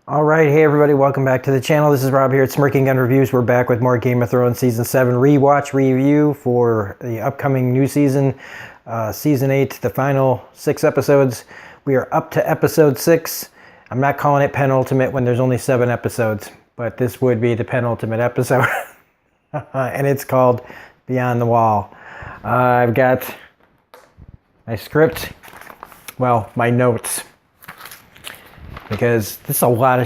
All right, hey everybody, welcome back to the channel. This is Rob here at Smirking Gun Reviews. We're back with more Game of Thrones Season 7 rewatch review for the upcoming new season, Season 8, the final 6 episodes. We are up to Episode 6. I'm not calling it penultimate when there's only 7 episodes, but this would be the penultimate episode. And it's called Beyond the Wall. I've got my script, well, my notes, because there's a lot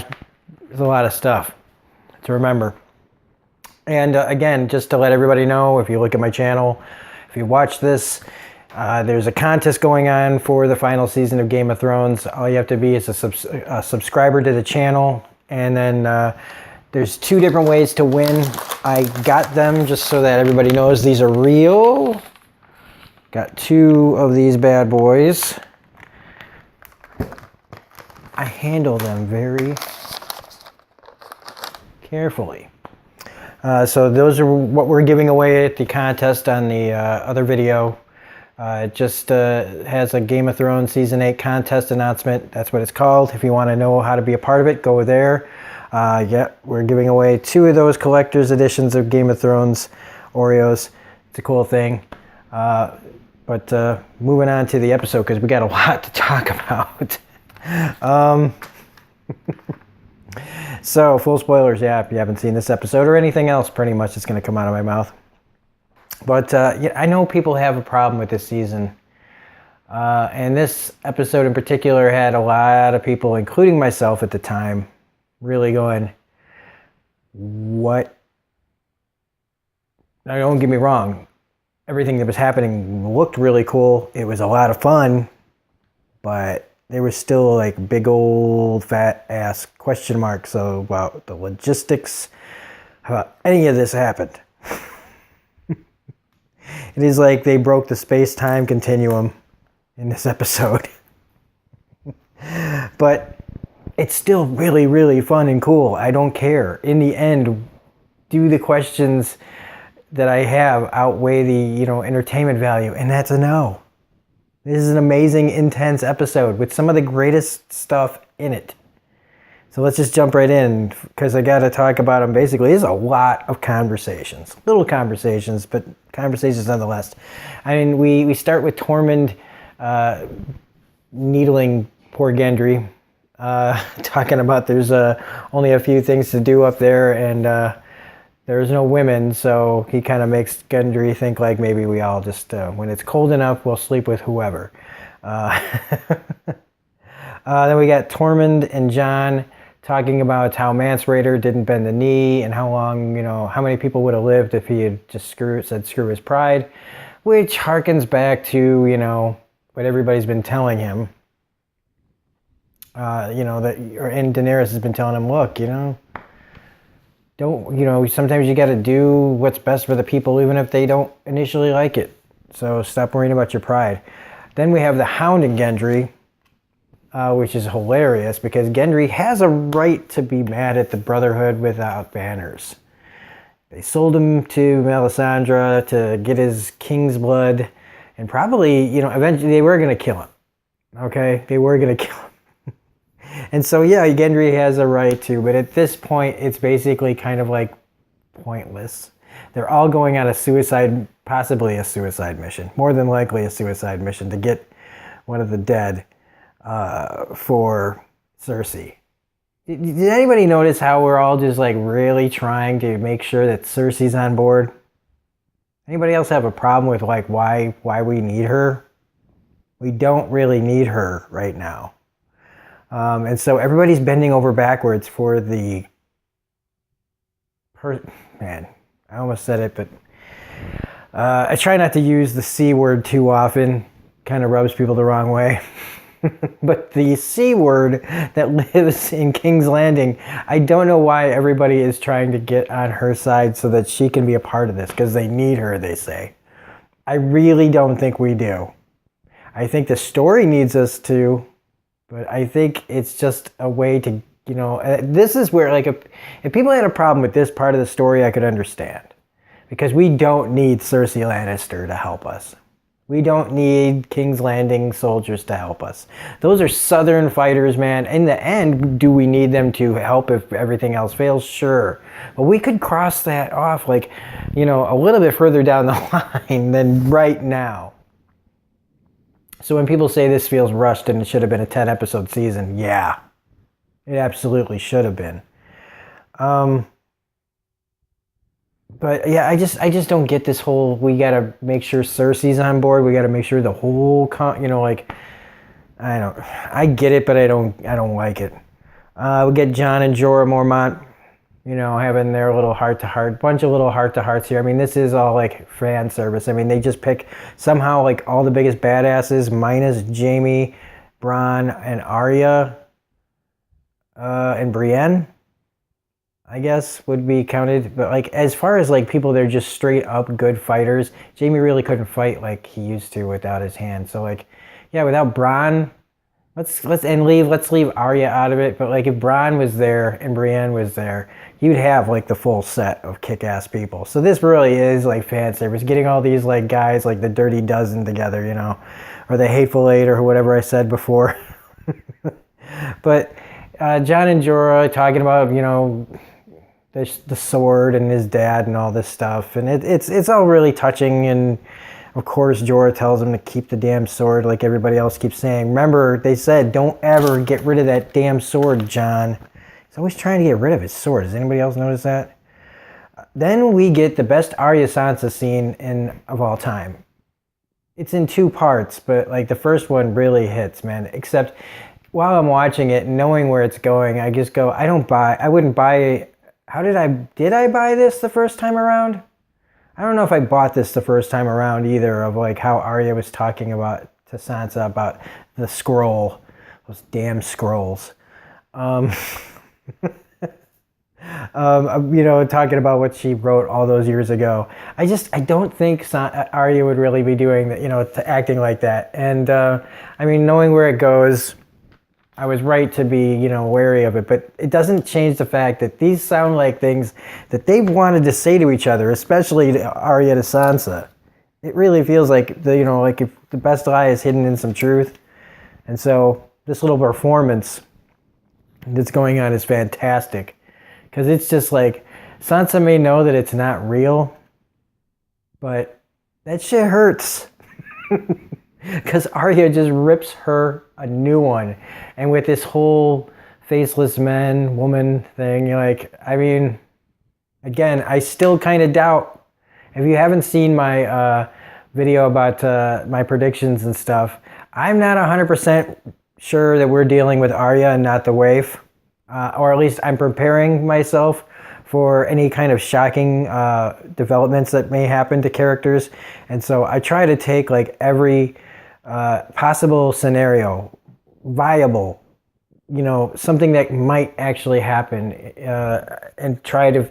of stuff to remember. And again, just to let everybody know, if you look at my channel, if you watch this, there's a contest going on for the final season of Game of Thrones. All you have to be is a subscriber to the channel, and then there's 2 different ways to win. I got them just so that everybody knows these are real. Got 2 of these bad boys. I handle them very carefully. So those are what we're giving away at the contest on the other video. It just has a Game of Thrones Season 8 contest announcement. That's what it's called. If you want to know how to be a part of it, go there. Yeah, we're giving away 2 of those collector's editions of Game of Thrones Oreos. It's a cool thing. But moving on to the episode, because we got a lot to talk about. So full spoilers, yeah, if you haven't seen this episode or anything else pretty much that's going to come out of my mouth. But yeah, I know people have a problem with this season, and this episode in particular had a lot of people, including myself at the time, really going, what? Now, don't get me wrong, everything that was happening looked really cool, it was a lot of fun, but there was still like big old fat ass question marks about the logistics, how any of this happened. It is like they broke the space-time continuum in this episode. But it's still really, really fun and cool. I don't care. In the end, do the questions that I have outweigh the, entertainment value? And that's a no. This is an amazing, intense episode with some of the greatest stuff in it. So let's just jump right in, because I got to talk about them. Basically, there's a lot of conversations. Little conversations, but conversations nonetheless. I mean, we start with Tormund needling poor Gendry, talking about there's only a few things to do up there, and there's no women, so he kind of makes Gendry think like maybe we all just, when it's cold enough, we'll sleep with whoever. Then we got Tormund and Jon talking about how Mance Rayder didn't bend the knee, and how long, how many people would have lived if he had just said screw his pride, which harkens back to, what everybody's been telling him. And Daenerys has been telling him, look, don't, sometimes you got to do what's best for the people, even if they don't initially like it. So stop worrying about your pride. Then we have the Hound and Gendry, which is hilarious, because Gendry has a right to be mad at the Brotherhood without banners. They sold him to Melisandre to get his king's blood, and probably, eventually they were going to kill him. Okay? They were going to kill him. And so, yeah, Gendry has a right to, but at this point, it's basically kind of like pointless. They're all going on a suicide, possibly a suicide mission, more than likely a suicide mission to get one of the dead for Cersei. Did anybody notice how we're all just like really trying to make sure that Cersei's on board? Anybody else have a problem with like why we need her? We don't really need her right now. And so everybody's bending over backwards for the man, I almost said it, but I try not to use the C word too often. Kind of rubs people the wrong way. But the C word that lives in King's Landing, I don't know why everybody is trying to get on her side so that she can be a part of this, because they need her, they say. I really don't think we do. I think the story needs us to, but I think it's just a way to, this is where, like, if people had a problem with this part of the story, I could understand. Because we don't need Cersei Lannister to help us. We don't need King's Landing soldiers to help us. Those are Southern fighters, man. In the end, do we need them to help if everything else fails? Sure. But we could cross that off, like, you know, a little bit further down the line than right now. So when people say this feels rushed and it should have been a 10-episode season, yeah, it absolutely should have been. But yeah, I just don't get this whole, we gotta make sure Cersei's on board. We gotta make sure the whole, you know, like, I get it, but I don't like it. We get Jon and Jorah Mormont, you know, having their little heart-to-heart, bunch of little heart-to-hearts here. I mean, this is all like fan service. I mean, they just pick somehow like all the biggest badasses minus Jaime, Bronn, and Arya, and Brienne, I guess, would be counted. But like, as far as like people, they're just straight up good fighters. Jaime really couldn't fight like he used to without his hand. So like, yeah, without Bronn, let's leave Arya out of it. But like, if Bronn was there and Brienne was there, you'd have like the full set of kick-ass people. So this really is like fan service, getting all these like guys like the Dirty Dozen together, you know, or the Hateful Eight or whatever I said before. But Jon and Jorah talking about, you know, the sword and his dad and all this stuff, and it's all really touching. And of course Jorah tells him to keep the damn sword, like everybody else keeps saying. Remember, they said don't ever get rid of that damn sword, Jon. He's always trying to get rid of his sword. Does anybody else notice that? Then we get the best Arya Sansa scene of all time. It's in 2 parts, but like the first one really hits, man. Except while I'm watching it, knowing where it's going, I just go, I wouldn't buy. Did I buy this the first time around? I don't know if I bought this the first time around either, of like how Arya was talking about to Sansa about the scroll, those damn scrolls. You know, talking about what she wrote all those years ago. I don't think Arya would really be doing that, you know, acting like that. And I mean, knowing where it goes, I was right to be, you know, wary of it, but it doesn't change the fact that these sound like things that they wanted to say to each other, especially to Arya to Sansa. It really feels like you know, like if the best lie is hidden in some truth. And so this little performance that's going on is fantastic, because it's just like Sansa may know that it's not real, but that shit hurts. Because Arya just rips her a new one. And with this whole faceless woman thing, you're like, I mean, again, I still kind of doubt. If you haven't seen my video about my predictions and stuff, I'm not 100% sure that we're dealing with Arya and not the waif. Or at least I'm preparing myself for any kind of shocking developments that may happen to characters. And so I try to take like every possible scenario, viable, you know, something that might actually happen, and try to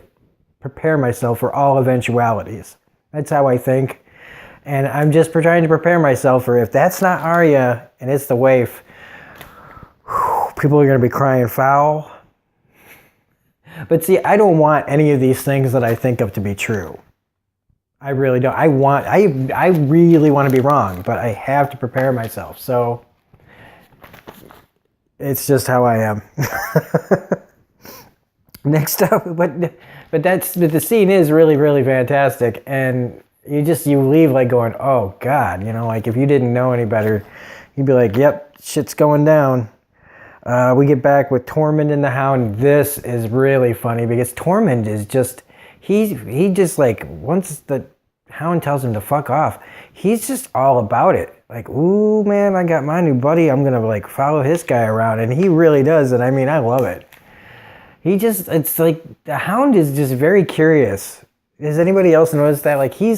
prepare myself for all eventualities. That's how I think. And I'm just trying to prepare myself for, if that's not Arya and it's the waif, people are going to be crying foul. But see, I don't want any of these things that I think of to be true. I really don't. I really want to be wrong, but I have to prepare myself. So it's just how I am. Next up, but the scene is really, really fantastic, and you leave like going, oh God, you know, like if you didn't know any better, you'd be like, yep, shit's going down. We get back with Tormund and the Hound. This is really funny because Tormund is just, he just like, once the Hound tells him to fuck off, he's just all about it. Like, ooh man, I got my new buddy, I'm gonna like follow this guy around. And he really does, and I mean, I love it. It's like, the Hound is just very curious. Has anybody else noticed that? Like, he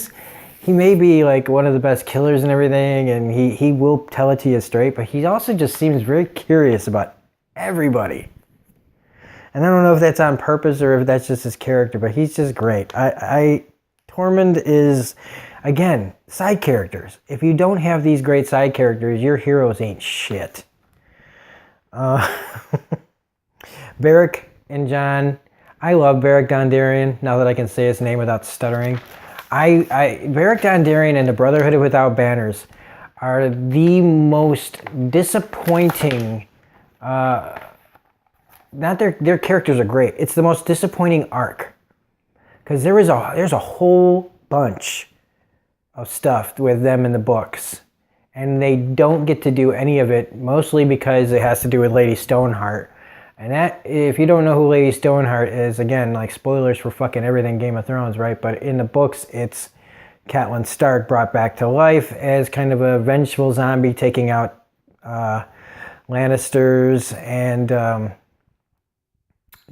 may be like one of the best killers and everything, and he will tell it to you straight, but he also just seems very curious about everybody. And I don't know if that's on purpose or if that's just his character, but he's just great. Tormund is, again, side characters. If you don't have these great side characters, your heroes ain't shit. Beric and Jon. I love Beric Dondarrion, now that I can say his name without stuttering. Beric Dondarrion and the Brotherhood Without Banners are the most disappointing. Not their characters are great. It's the most disappointing arc, because there's a whole bunch of stuff with them in the books, and they don't get to do any of it, mostly because it has to do with Lady Stoneheart. And that, if you don't know who Lady Stoneheart is, again, like spoilers for fucking everything Game of Thrones, right? But in the books, it's Catelyn Stark brought back to life as kind of a vengeful zombie taking out Lannisters and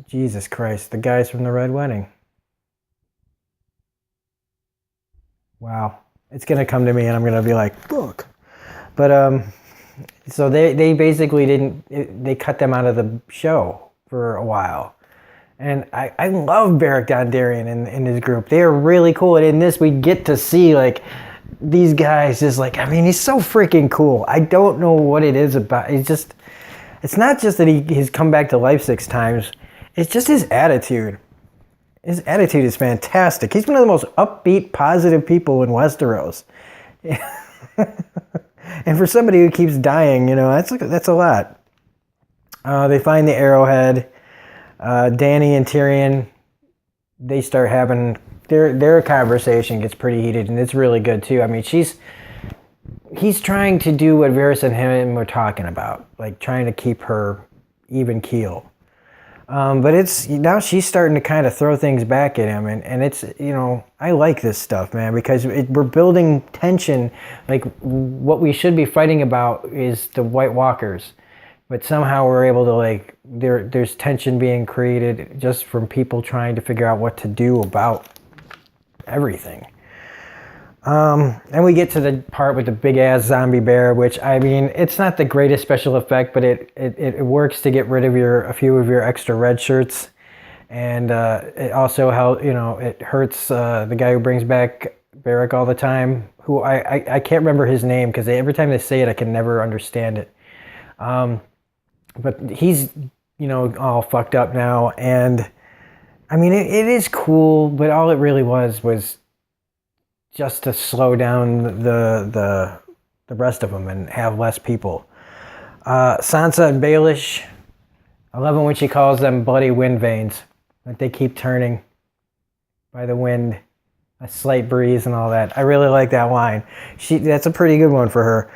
Jesus Christ, the guys from the Red Wedding. Wow. It's going to come to me and I'm going to be like, fuck. But, so they basically they cut them out of the show for a while. And I love Beric Dondarrion in his group. They are really cool. And in this, we get to see, like, these guys just, like, I mean, he's so freaking cool. I don't know what it is about. It's not just that he's come back to life 6 times. It's just his attitude. His attitude is fantastic. He's one of the most upbeat, positive people in Westeros. And for somebody who keeps dying, that's a lot. They find the arrowhead. Dany and Tyrion, they start having their conversation gets pretty heated, and it's really good too. I mean, he's trying to do what Varys and him were talking about, like trying to keep her even keel. But now she's starting to kind of throw things back at him, and it's, I like this stuff, man, because we're building tension. Like, what we should be fighting about is the White Walkers, but somehow we're able to, like, there's tension being created just from people trying to figure out what to do about everything. And we get to the part with the big ass zombie bear, which, I mean, it's not the greatest special effect, but it works to get rid of a few of your extra red shirts. And it also it hurts the guy who brings back Beric all the time, who I can't remember his name, because every time they say it, I can never understand it. But he's, all fucked up now. And I mean, it is cool, but all it really was just to slow down the rest of them and have less people. Sansa and Baelish, I love it when she calls them bloody wind vanes, that they keep turning by the wind, a slight breeze and all that. I really like that line. That's a pretty good one for her.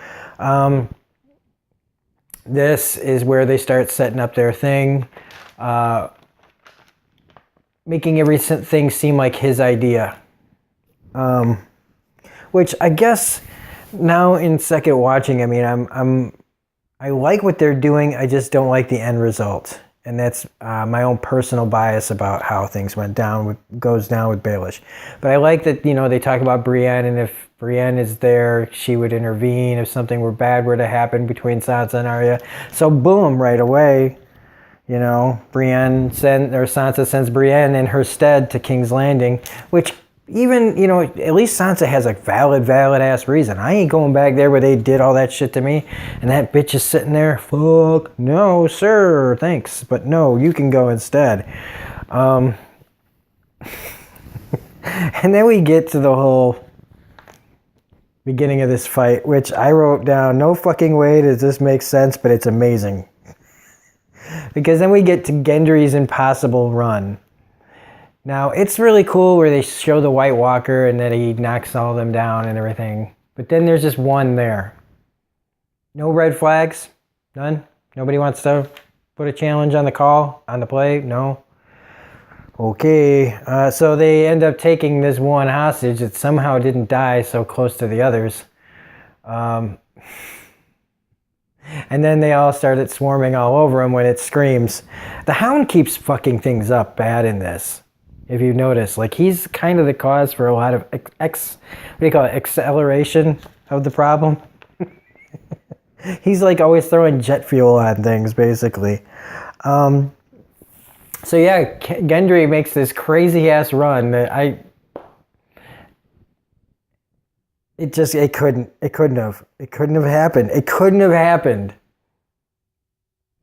This is where they start setting up their thing, making everything seem like his idea. Which I guess now in second watching, I mean, I like what they're doing. I just don't like the end result, and that's my own personal bias about how things goes down with Baelish. But I like that they talk about Brienne, and if Brienne is there, she would intervene if something were to happen between Sansa and Arya. So boom, right away, Sansa sends Brienne in her stead to King's Landing, which. Even, at least Sansa has a valid ass reason. I ain't going back there where they did all that shit to me, and that bitch is sitting there, fuck, no, sir, thanks, but no, you can go instead. And then we get to the whole beginning of this fight, which I wrote down, no fucking way does this make sense, but it's amazing. Because then we get to Gendry's impossible run. Now, it's really cool where they show the White Walker and that he knocks all of them down and everything. But then there's just one there. No red flags. None. Nobody wants to put a challenge on the play. No. Okay. So they end up taking this one hostage that somehow didn't die so close to the others. And then they all started swarming all over him when it screams. The Hound keeps fucking things up bad in this. If you notice, like, he's kind of the cause for a lot of acceleration of the problem. He's like always throwing jet fuel on things, basically. So yeah, Gendry makes this crazy ass run that it couldn't have happened. It couldn't have happened.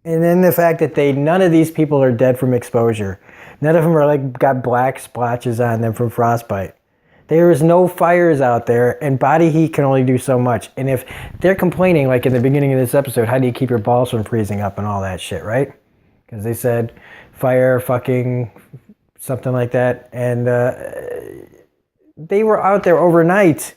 And then the fact that none of these people are dead from exposure. None of them are got black splotches on them from frostbite. There is no fires out there, and body heat can only do so much. And if they're complaining, like in the beginning of this episode, how do you keep your balls from freezing up and all that shit, right? Because they said fire, fucking, something like that. And they were out there overnight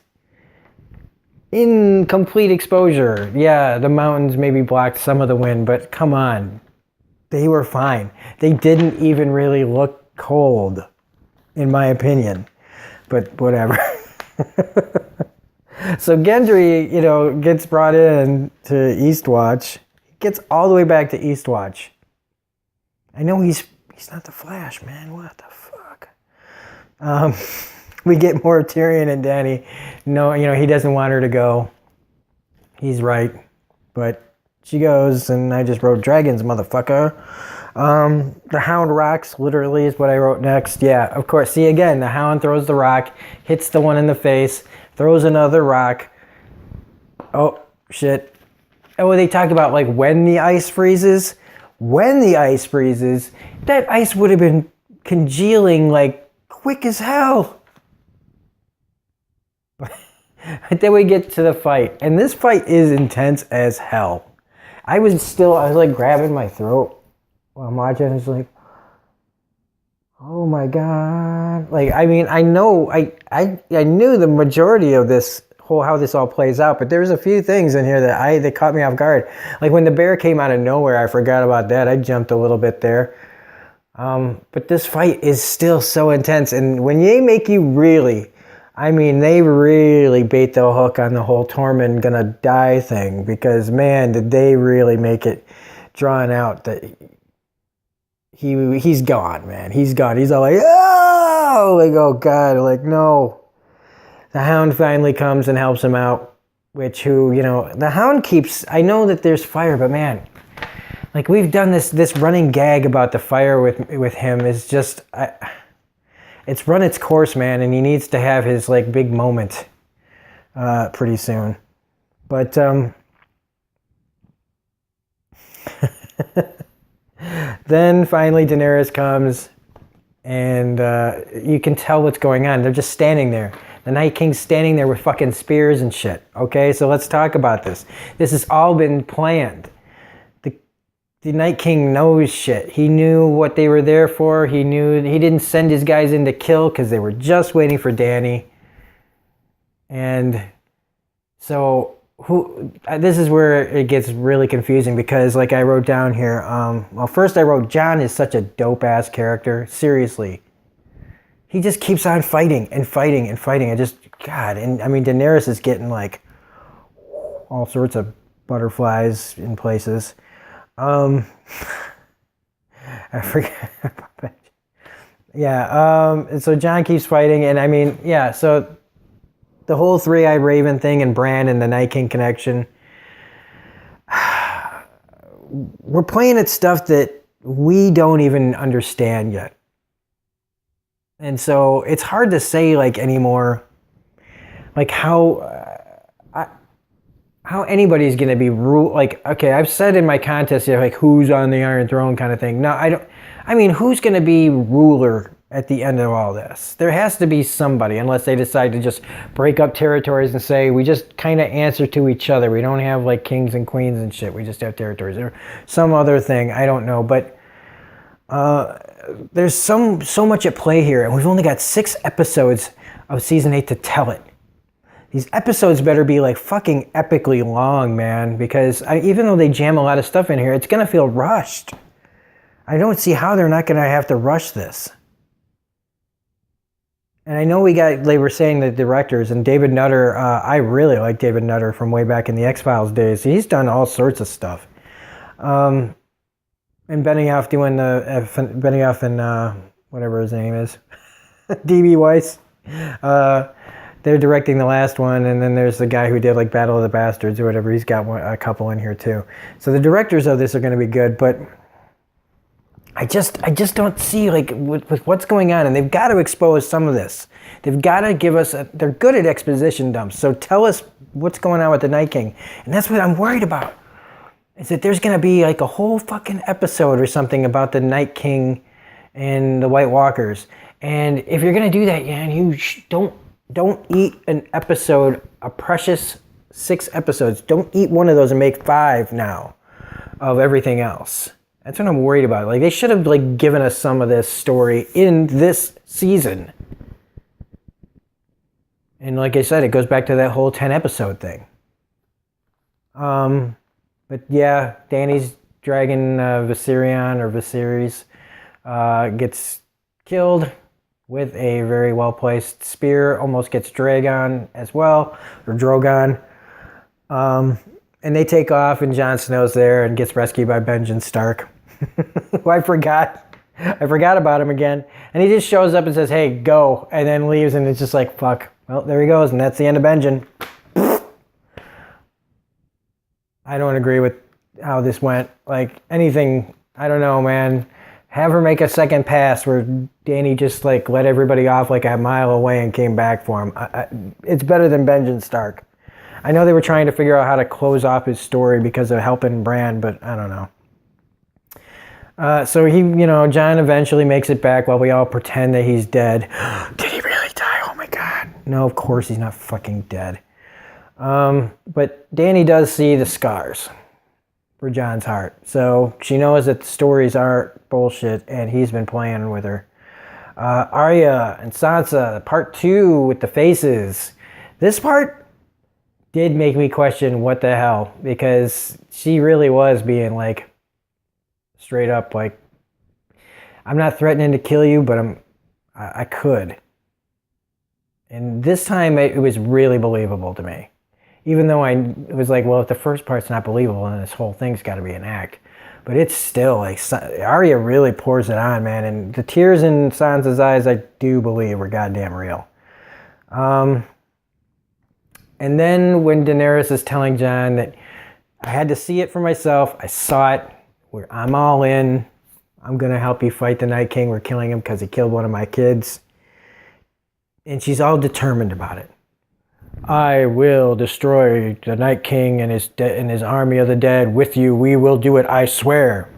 in complete exposure. Yeah, the mountains maybe blocked some of the wind, but come on. They were fine. They didn't even really look cold, in my opinion. But whatever. So Gendry, gets brought in to Eastwatch. He gets all the way back to Eastwatch. I know he's not the Flash, man. What the fuck? We get more of Tyrion and Dany. No, he doesn't want her to go. He's right. But she goes, and I just wrote dragons, motherfucker. The Hound rocks, literally, is what I wrote next. Yeah, of course. See, again, the Hound throws the rock, hits the one in the face, throws another rock. Oh, shit. Oh, they talk about, like, when the ice freezes. When the ice freezes, that ice would have been congealing, like, quick as hell. But then we get to the fight. And this fight is intense as hell. I was like, grabbing my throat while I'm watching. It's like, oh my God. Like, I mean, I know, I knew the majority of this how this all plays out, but there's a few things in here that caught me off guard. Like when the bear came out of nowhere, I forgot about that. I jumped a little bit there. But this fight is still so intense. And when they make you really, they really bait the hook on the whole Tormund gonna die thing, because man, did they really make it drawn out that he's gone, man. He's gone. He's all like, oh God, like, no. The Hound finally comes and helps him out, the Hound keeps, I know that there's fire, but man, like we've done this running gag about the fire with him is just, it's run its course, man, and he needs to have his like big moment pretty soon. But then finally Daenerys comes, and you can tell what's going on. They're just standing there. The Night King's standing there with fucking spears and shit. Okay, so let's talk about this. This has all been planned. The Night King knows shit. He knew what they were there for. He knew he didn't send his guys in to kill because they were just waiting for Dany. And so this is where it gets really confusing, because like I wrote down here, first I wrote Jon is such a dope ass character. Seriously. He just keeps on fighting and fighting and fighting. Daenerys is getting like all sorts of butterflies in places. I forget about that. Yeah, and so Jon keeps fighting, and so the whole Three-Eyed Raven thing and Bran and the Night King connection, we're playing at stuff that we don't even understand yet. And so it's hard to say like anymore, like how anybody's going to be like, okay, I've said in my contest, like who's on the Iron Throne kind of thing. No, I don't. Who's going to be ruler at the end of all this? There has to be somebody, unless they decide to just break up territories and say, we just kind of answer to each other. We don't have like kings and queens and shit. We just have territories or some other thing. I don't know. But there's so much at play here, and we've only got 6 episodes of season 8 to tell it. These episodes better be like fucking epically long, man, because even though they jam a lot of stuff in here, it's gonna feel rushed. I don't see how they're not gonna have to rush this. And I know they were saying the directors, and David Nutter, I really like David Nutter from way back in the X-Files days. He's done all sorts of stuff. And Benioff doing Benioff and whatever his name is, D.B. Weiss. They're directing the last one, and then there's the guy who did like Battle of the Bastards or whatever. He's got a couple in here too. So the directors of this are going to be good, but I just don't see like with what's going on, and they've got to expose some of this. They've got to give us. They're good at exposition dumps, so tell us what's going on with the Night King, and that's what I'm worried about. Is that there's going to be like a whole fucking episode or something about the Night King and the White Walkers. And if you're going to do that, you Don't eat an episode, a precious 6 episodes. Don't eat one of those and make 5 now of everything else. That's what I'm worried about. Like, they should have like given us some of this story in this season. And like I said, it goes back to that whole 10 episode thing. But yeah, Dany's dragon Viserys gets killed with a very well placed spear. Almost gets Dragon as well, or Drogon. And they take off, and Jon Snow's there and gets rescued by Benjen Stark. Who I forgot about him again. And he just shows up and says, "Hey, go," and then leaves, and it's just like, fuck. Well, there he goes, and that's the end of Benjen. I don't agree with how this went. Like, anything, I don't know, man. Have her make a second pass where Dany just like let everybody off like a mile away and came back for him. It's better than Benjen Stark. I know they were trying to figure out how to close off his story because of helping Bran, but I don't know. So he, Jon eventually makes it back while we all pretend that he's dead. Did he really die? Oh my God. No, of course he's not fucking dead. But Dany does see the scars for Jon's heart. So she knows that the stories aren't bullshit and he's been playing with her. Arya and Sansa, part 2 with the faces. This part did make me question what the hell, because she really was being like straight up like, I'm not threatening to kill you, but I could. And this time it was really believable to me. Even though it was like, well, if the first part's not believable, then this whole thing's got to be an act. But it's still like, Arya really pours it on, man. And the tears in Sansa's eyes, I do believe, were goddamn real. And then when Daenerys is telling Jon that I had to see it for myself, I saw it, I'm all in. I'm going to help you fight the Night King. We're killing him because he killed one of my kids. And she's all determined about it. I will destroy the Night King and his army of the dead with you. We will do it, I swear.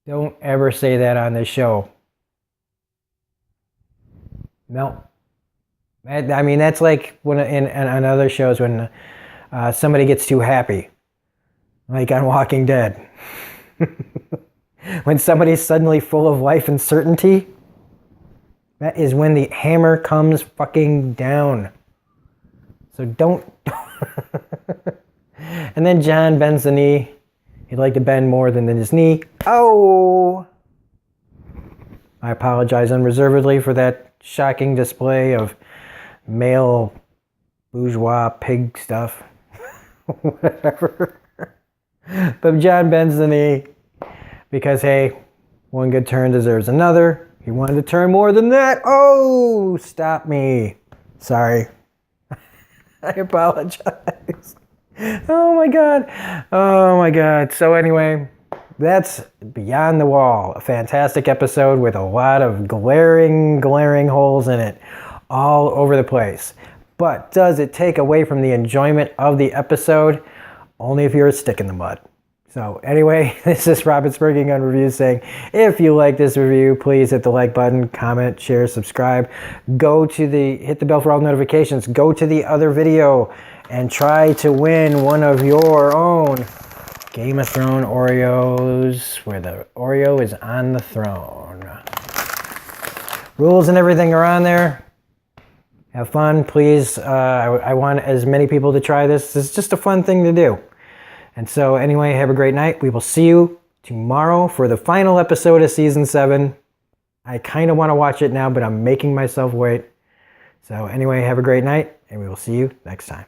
Don't ever say that on this show. No. I mean, that's like when in other shows when somebody gets too happy. Like on Walking Dead. When somebody's suddenly full of life and certainty. That is when the hammer comes fucking down. So don't. And then Jon bends the knee. He'd like to bend more than his knee. Oh! I apologize unreservedly for that shocking display of male bourgeois pig stuff. Whatever. But Jon bends the knee because, hey, one good turn deserves another. He wanted to turn more than that. Oh, stop me. Sorry. I apologize. Oh my God. Oh my God. So anyway, that's Beyond the Wall. A fantastic episode with a lot of glaring holes in it all over the place. But does it take away from the enjoyment of the episode? Only if you're a stick in the mud. So anyway, this is Robert Spurking on Reviews saying, if you like this review, please hit the like button, comment, share, subscribe. Hit the bell for all notifications. Go to the other video and try to win one of your own Game of Thrones Oreos, where the Oreo is on the throne. Rules and everything are on there. Have fun, please. I want as many people to try this. It's just a fun thing to do. And so anyway, have a great night. We will see you tomorrow for the final episode of Season 7. I kind of want to watch it now, but I'm making myself wait. So anyway, have a great night, and we will see you next time.